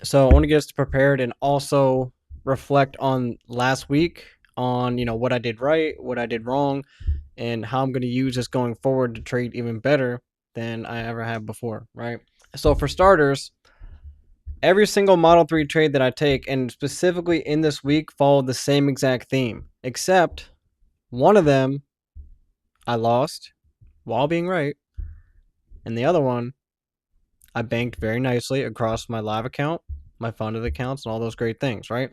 So I want to get us prepared and also reflect on last week on, what I did right, what I did wrong, and how I'm going to use this going forward to trade even better than I ever have before, right? So for starters, every single Model 3 trade that I take, and specifically in this week, followed the same exact theme, except one of them I lost while being right, and the other one I banked very nicely across my live account, my funded accounts, and all those great things, right?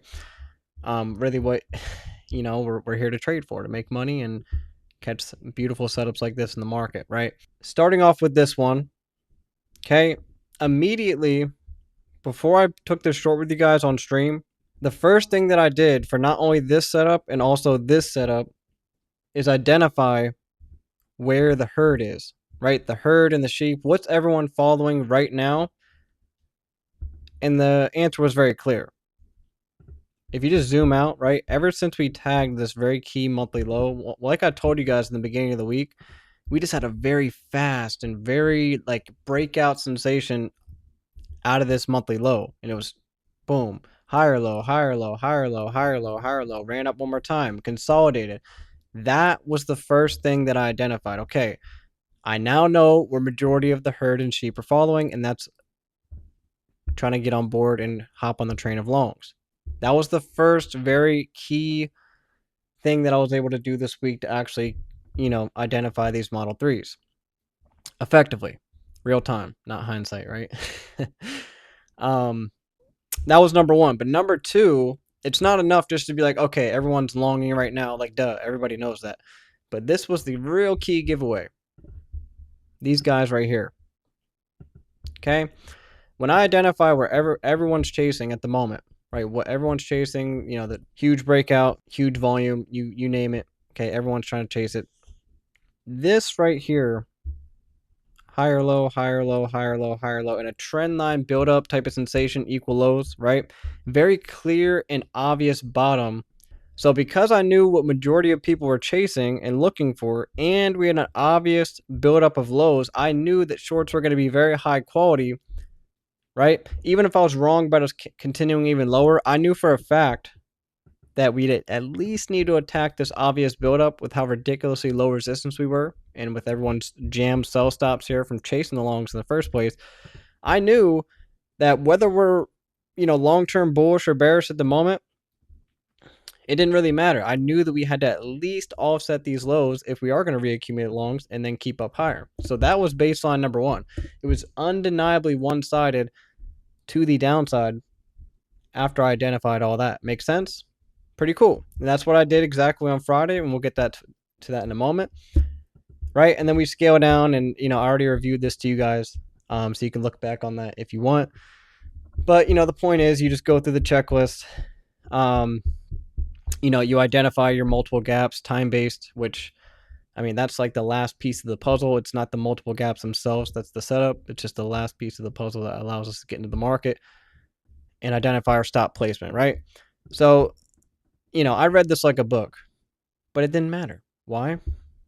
Really, what we're here to trade for, to make money and catch beautiful setups like this in the market, right? Starting off with this one, okay, immediately before I took this short with you guys on stream, the first thing that I did for not only this setup and also this setup is identify where the herd is, right? The herd and the sheep. What's everyone following right now? And the answer was very clear. If you just zoom out, right, ever since we tagged this very key monthly low, like I told you guys in the beginning of the week, we just had a very fast and very like breakout sensation out of this monthly low. And it was boom, higher low, higher low, higher low, higher low, higher low, ran up one more time, consolidated. That was the first thing that I identified. Okay, I now know where majority of the herd and sheep are following, and that's trying to get on board and hop on the train of longs. That was the first very key thing that I was able to do this week to actually, identify these Model 3s effectively, real time, not hindsight, right? um, that was number one. But number two, it's not enough just to be like, okay, everyone's longing right now. Like, duh, everybody knows that. But this was the real key giveaway. These guys right here. Okay? When I identify where everyone's chasing at the moment, right? What everyone's chasing, the huge breakout, huge volume, you name it. Okay, everyone's trying to chase it. This right here, higher low, higher low, higher low, higher low, and a trend line build up type of sensation, equal lows, right? Very clear and obvious bottom. So because I knew what majority of people were chasing and looking for, and we had an obvious buildup of lows, I knew that shorts were going to be very high quality, right? Even if I was wrong about us continuing even lower, I knew for a fact that we'd at least need to attack this obvious buildup with how ridiculously low resistance we were, and with everyone's jammed sell stops here from chasing the longs in the first place. I knew that whether we're, long-term bullish or bearish at the moment, it didn't really matter. I knew that we had to at least offset these lows if we are going to reaccumulate longs and then keep up higher. So that was baseline number one. It was undeniably one-sided to the downside after I identified all that. Make sense? Pretty cool. And that's what I did exactly on Friday, and we'll get to that in a moment. Right? And then we scale down, and I already reviewed this to you guys, so you can look back on that if you want. But the point is, you just go through the checklist. You identify your multiple gaps, time based, which that's like the last piece of the puzzle. It's not the multiple gaps themselves that's the setup. It's just the last piece of the puzzle that allows us to get into the market and identify our stop placement, right? So, I read this like a book, but it didn't matter. Why?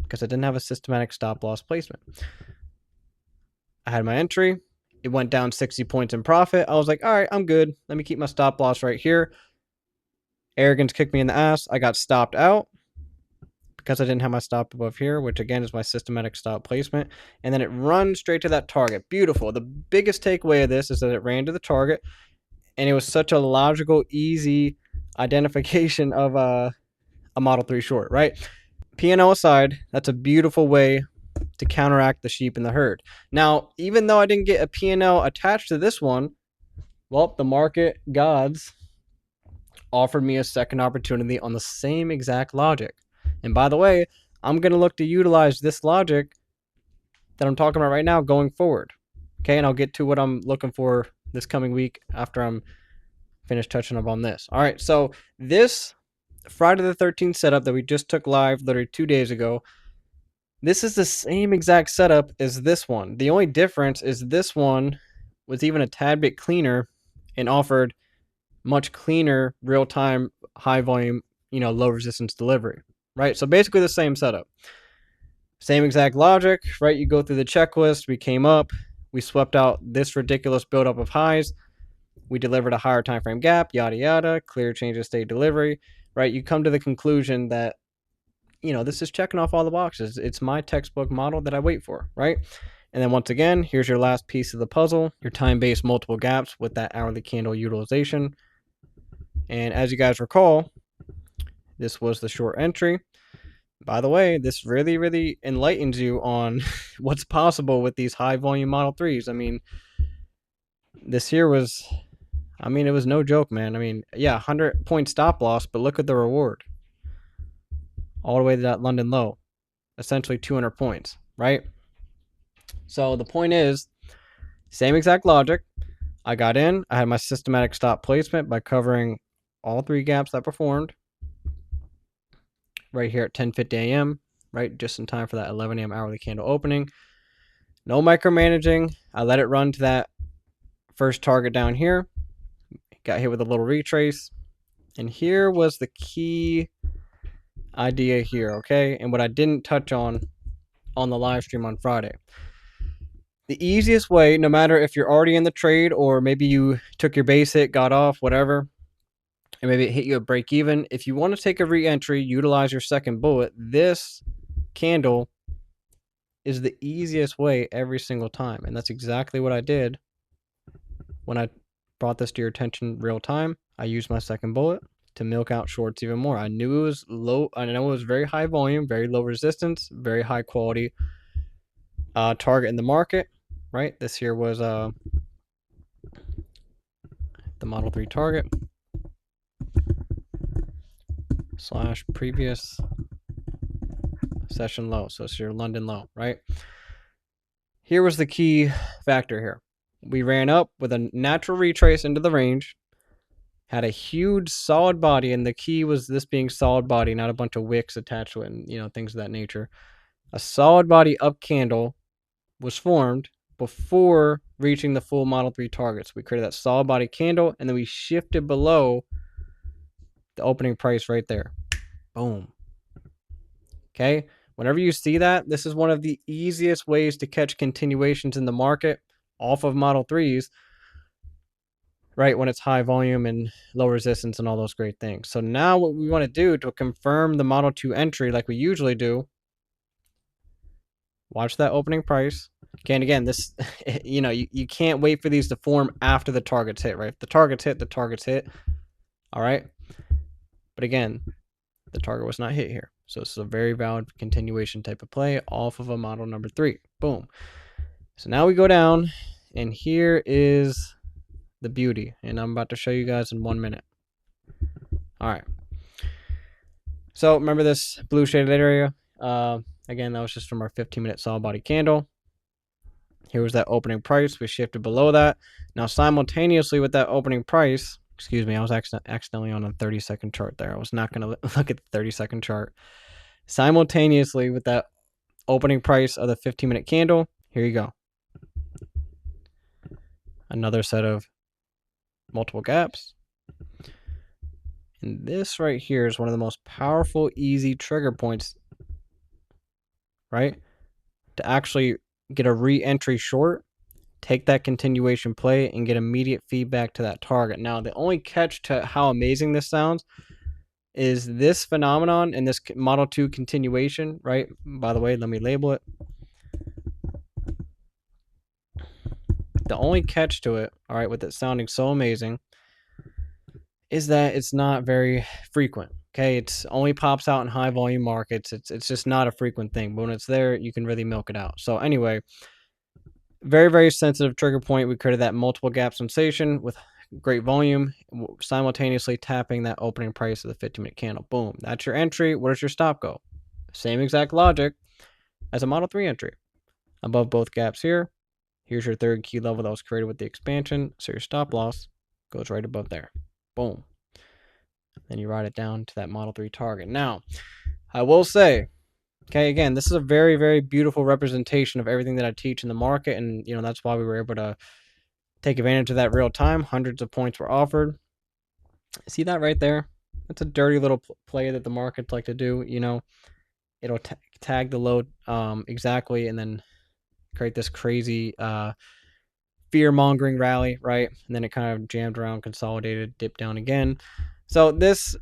Because I didn't have a systematic stop loss placement. I had my entry. It went down 60 points in profit. I was like, all right, I'm good. Let me keep my stop loss right here. Arrogance kicked me in the ass. I got stopped out because I didn't have my stop above here, which again is my systematic stop placement. And then it runs straight to that target. Beautiful. The biggest takeaway of this is that it ran to the target, and it was such a logical, easy identification of a Model 3 short, right? P&L aside, that's a beautiful way to counteract the sheep in the herd. Now, even though I didn't get a P&L attached to this one, well, the market gods offered me a second opportunity on the same exact logic. And by the way, I'm going to look to utilize this logic that I'm talking about right now going forward. Okay, and I'll get to what I'm looking for this coming week after I'm finished touching up on this. All right, so this Friday the 13th setup that we just took live literally 2 days ago, this is the same exact setup as this one. The only difference is this one was even a tad bit cleaner and offered much cleaner real-time high volume, low resistance delivery, right? So basically the same setup. Same exact logic, right? You go through the checklist. We came up, we swept out this ridiculous buildup of highs, we delivered a higher time frame gap, yada yada, clear change of state delivery, right? You come to the conclusion that, this is checking off all the boxes. It's my textbook model that I wait for, right? And then once again, here's your last piece of the puzzle, your time-based multiple gaps with that hourly candle utilization. And as you guys recall, this was the short entry. By the way, this really, really enlightens you on what's possible with these high volume Model 3s. I mean, this here was, it was no joke, man. I mean, yeah, 100-point stop loss, but look at the reward. All the way to that London low. Essentially 200 points, right? So the point is, same exact logic. I got in, I had my systematic stop placement by covering all 3 gaps that performed right here at 10:50 a.m., right? Just in time for that 11 a.m. hourly candle opening. No micromanaging. I let it run to that first target down here. Got hit with a little retrace. And here was the key idea here, okay? And what I didn't touch on the live stream on Friday. The easiest way, no matter if you're already in the trade or maybe you took your base hit, got off, whatever, and maybe it hit you at break even, if you want to take a re-entry, utilize your second bullet, this candle is the easiest way every single time. And that's exactly what I did when I brought this to your attention real time. I used my second bullet to milk out shorts even more. I knew it was low. I know it was very high volume, very low resistance, very high quality target in the market, right? This here was the Model 3 target / previous session low. So it's your London low, right? Here was the key factor here. We ran up with a natural retrace into the range, had a huge solid body, and the key was this being solid body, not a bunch of wicks attached to it and, things of that nature. A solid body up candle was formed before reaching the full Model 3 targets. We created that solid body candle, and then we shifted below the opening price right there. Boom. Okay? Whenever you see that, this is one of the easiest ways to catch continuations in the market off of Model 3s, right, when it's high volume and low resistance and all those great things. So now what we want to do to confirm the Model 2 entry like we usually do, watch that opening price. Okay, and again, this, you can't wait for these to form after the targets hit, right? If the targets hit, the targets hit. All right. But again, the target was not hit here. So this is a very valid continuation type of play off of a model number 3. Boom. So now we go down, and here is the beauty. And I'm about to show you guys in 1 minute. All right. So remember this blue shaded area? Again, that was just from our 15-minute solid body candle. Here was that opening price. We shifted below that. Now, simultaneously with that opening price, excuse me, I was accidentally on a 30-second chart there. I was not going to look at the 30-second chart. Simultaneously with that opening price of the 15-minute candle, here you go. Another set of multiple gaps. And this right here is one of the most powerful, easy trigger points, right? To actually get a re-entry short, take that continuation play, and get immediate feedback to that target. Now, the only catch to how amazing this sounds is this phenomenon and this Model 2 continuation, right? By the way, let me label it. The only catch to it, all right, with it sounding so amazing, is that it's not very frequent. Okay, it's only pops out in high volume markets. It's just not a frequent thing. But when it's there, you can really milk it out. So anyway, very, very sensitive trigger point. We created that multiple gap sensation with great volume, simultaneously tapping that opening price of the 15-minute candle. Boom. That's your entry. Where does your stop go? Same exact logic as a Model 3 entry. Above both gaps here. Here's your third key level that was created with the expansion. So your stop loss goes right above there. Boom. Then you ride it down to that Model 3 target. Now, I will say, okay, again, this is a very, very beautiful representation of everything that I teach in the market. And, that's why we were able to take advantage of that real time. Hundreds of points were offered. See that right there? That's a dirty little play that the markets like to do. It'll tag the load exactly and then create this crazy fear-mongering rally, right? And then it kind of jammed around, consolidated, dipped down again. So this,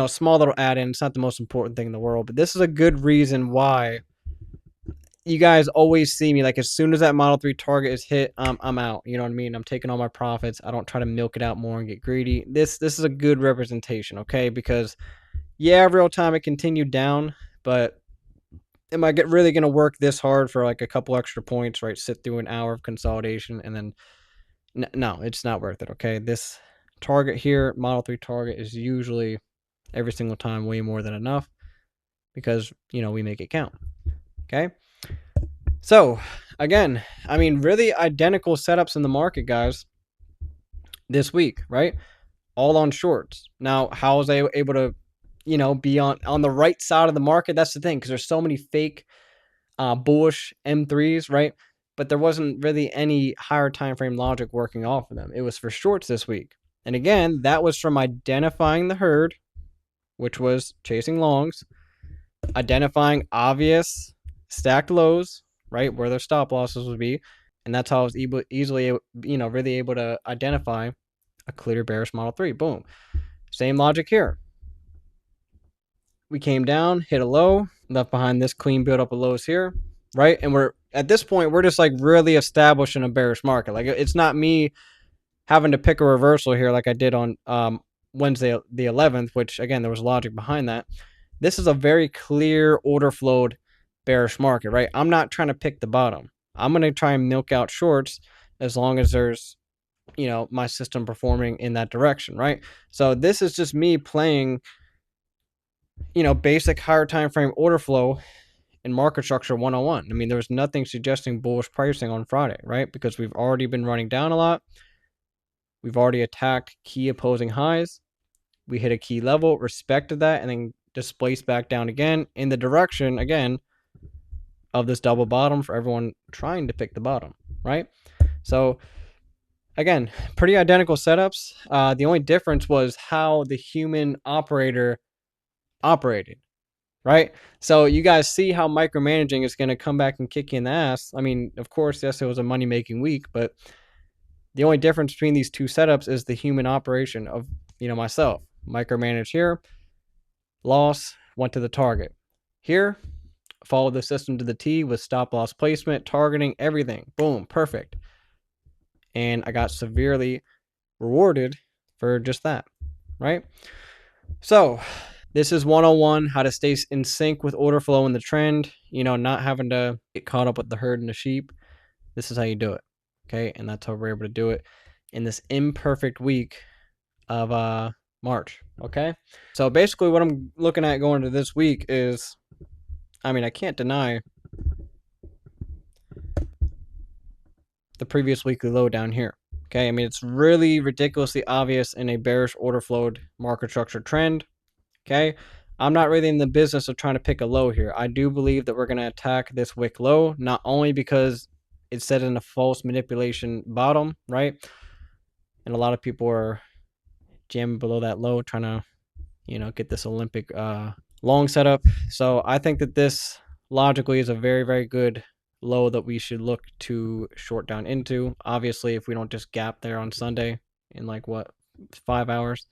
small little add-in, it's not the most important thing in the world, but this is a good reason why you guys always see me, like, as soon as that Model 3 target is hit, I'm out. You know what I mean? I'm taking all my profits. I don't try to milk it out more and get greedy. This is a good representation, okay? Because, yeah, real time it continued down, but am I really going to work this hard for, like, a couple extra points, right? Sit through an hour of consolidation, and then, no, it's not worth it, okay? This target here, Model 3 target, is usually every single time way more than enough because, we make it count, okay? So, again, I mean, really identical setups in the market, guys, this week, right? All on shorts. Now, how was I able to, be on the right side of the market? That's the thing, because there's so many fake bullish M3s, right? But there wasn't really any higher time frame logic working off of them. It was for shorts this week. And again, that was from identifying the herd, which was chasing longs, identifying obvious stacked lows, right, where their stop losses would be, and that's how I was easily, really able to identify a clear bearish Model 3. Boom. Same logic here. We came down, hit a low, left behind this clean build up of lows here, right? And we're at this point, we're just like really establishing a bearish market. Like, it's not me having to pick a reversal here like I did on Wednesday the 11th, which again, there was logic behind that. This is a very clear order flowed bearish market, right? I'm not trying to pick the bottom. I'm going to try and milk out shorts as long as there's, my system performing in that direction, right? So this is just me playing, basic higher time frame order flow and market structure 101. I mean, there was nothing suggesting bullish pricing on Friday, right? Because we've already been running down a lot. We've already attacked key opposing highs. We hit a key level, respected that, and then displaced back down again in the direction, again, of this double bottom for everyone trying to pick the bottom, right? So, again, pretty identical setups. The only difference was how the human operator operated, right? So you guys see how micromanaging is going to come back and kick you in the ass. I mean, of course, yes, it was a money-making week, but the only difference between these two setups is the human operation of, myself. Micromanage here, loss, went to the target. Here, followed the system to the T with stop loss placement, targeting, everything. Boom, perfect. And I got severely rewarded for just that, right? So this is 101, how to stay in sync with order flow and the trend, not having to get caught up with the herd and the sheep. This is how you do it, okay? And that's how we're able to do it in this imperfect week of March, okay? So basically what I'm looking at going into this week is, I mean, I can't deny the previous weekly low down here, okay? I mean, it's really ridiculously obvious in a bearish order flowed market structure trend, okay? I'm not really in the business of trying to pick a low here. I do believe that we're going to attack this wick low, not only because it's set in a false manipulation bottom, right? And a lot of people are jamming below that low, trying to, get this Olympic long setup. So I think that this logically is a very, very good low that we should look to short down into. Obviously, if we don't just gap there on Sunday in 5 hours.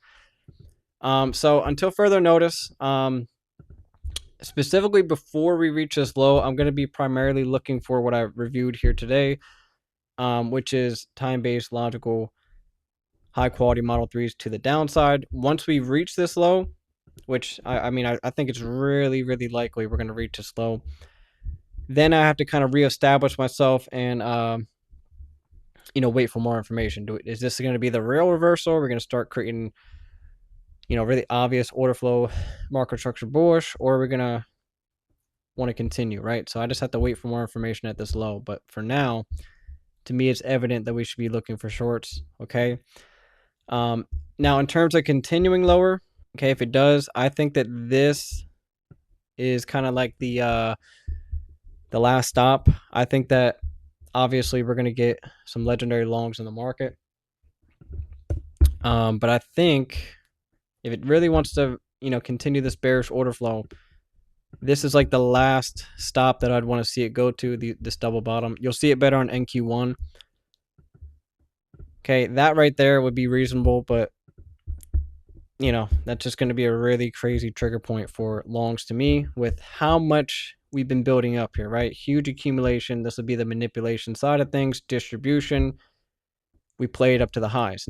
So until further notice, specifically before we reach this low, I'm going to be primarily looking for what I reviewed here today, which is time-based logical high quality Model 3s to the downside. Once we reach this low, which I think it's really, really likely we're going to reach this low, then I have to kind of reestablish myself and, wait for more information. Is this going to be the real reversal? We're going to start creating, really obvious order flow market structure bullish, or we're going to want to continue, right? So I just have to wait for more information at this low. But for now, to me, it's evident that we should be looking for shorts, okay? Now, in terms of continuing lower, okay, if it does, I think that this is kind of like the last stop. I think that obviously we're going to get some legendary longs in the market. But I think if it really wants to, continue this bearish order flow, This is like the last stop that I'd want to see it go to, this double bottom. You'll see it better on NQ1. Okay, that right there would be reasonable, but you know, that's just going to be a really crazy trigger point for longs to me with how much we've been building up here, right? Huge accumulation. This will be the manipulation side of things, distribution. We play it up to the highs.